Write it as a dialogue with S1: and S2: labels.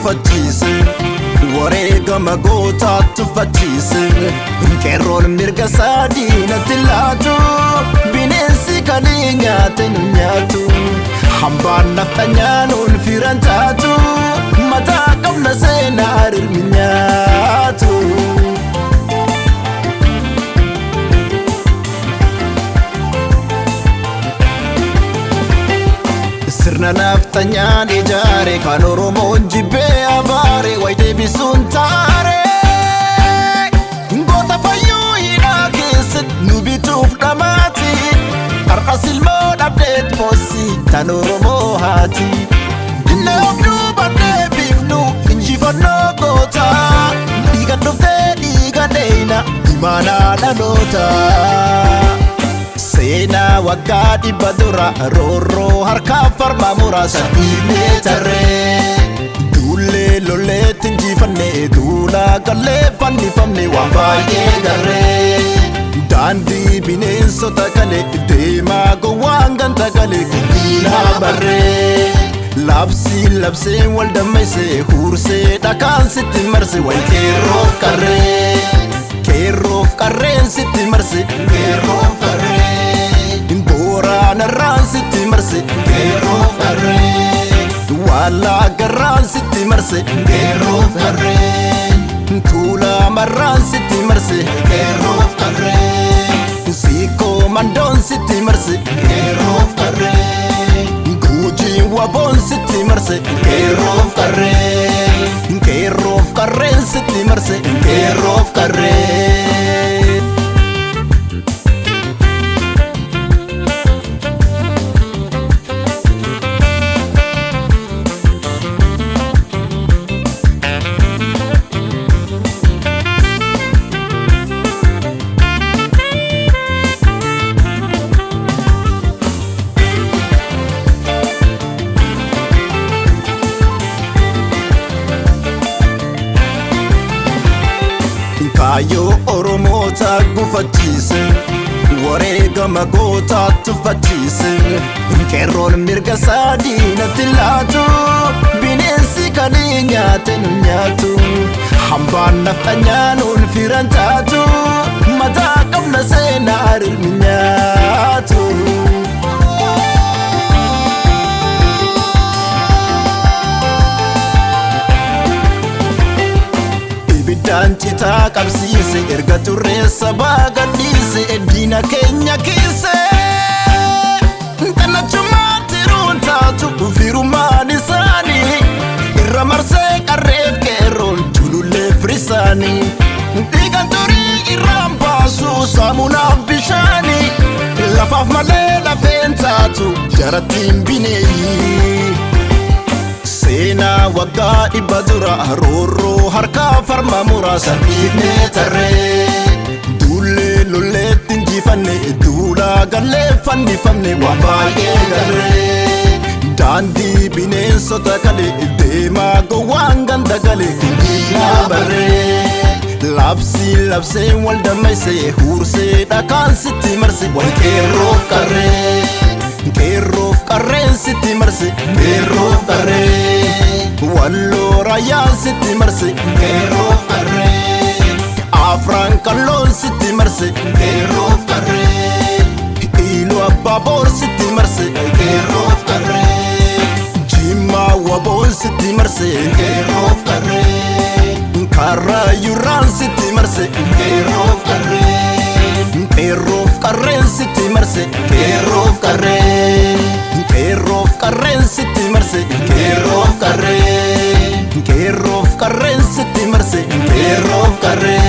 S1: gufachiise wareegama gootaatu fachiise qeerroon mirga saadiinatti laatu bineensi kanii nyaate nu nyaatu hambaan nafta nyaanuun firan taatu mataa qabna seenaa ilmi nyaatu. Sirna nafta nyaan ijaare kan Oromoon jibbee abaare wayitee bisuun taare goota fayyuu hidhaa keessatti nu bituuf dhamaati har'as ilmoo dhabdeet boossi tan Oromoo haati dinne of duubannee biifnu injifannoo goota dhiigan dhuftee dhiigan dheeyna imaanaa dhaloota. Seenaa waggaa dhibba dura roorroo harkaa farma muraasa dhiibnee tarree duullee lolleetti injifannee duulaa gallee fannifamne waan baay'ee garree daandii bineensota kalee deemaa gowwaan ganta galee guddinaa barree labseen wal dammeessee huursee dhakaan sitti marse wal qeerroof qarreen sitti marse qeerroof qarree. Boraanarraan sitti marse qeerroof qarree wallaa garraan sitti marse qeerroof qarree tuulamarraan sitti marse qeerroof qarree siikoo mandoon sitti marse qeerroof qarree guujiin waboon sitti marse qeerroof qarreen sitti marse qeerroof qarree. Kaayoo Oromoota gufachiise wareegama gootaatu fachiise qeerroon mirga saadiinatti laatu bineensi kanii nyaate nu nyaatu hambaan nafta nyaanuun firan taatu mataa qabna seenaa ilmi nyaatu. Citaa qabsiise erga turreessa baagadhiise diina keenya kiise xannachumaatti ruun taatu firummaan isaanii irra marsee qarreef qeerroon tulullee firisaanii dhiigan turii irraan baasu saamunaaf bishaanii lafaaf malee lafeen taatu jarattiin bineeyyi. Seenaa waggaa dhibba dura roorroo harkaa farma muraasa dhiibnee tarree duullee lolleetti injifanne duulaa gallee fannifamne waan baay'ee garree daandii bineensota kalee deemaa gowwaan ganda galee guddinaa barree labseen wal dammeessee huursee dhakaan sitti marse wal qeerroof qarreen sitti marse qeerroof qarree walloo raayaan sitti marse qeerroof qarree afraan qalloon sitti marse qeerroof qarree iiluu abbaaboor sitti marse qeerroof qarree jimmaa waboon sitti marse qeerroof qarree karrayyurraan sitti marse qeerroof qarreen sitti marse qeerroof qarreen sitti marse qeerroof qarreen sitti marse qeerroof qarree.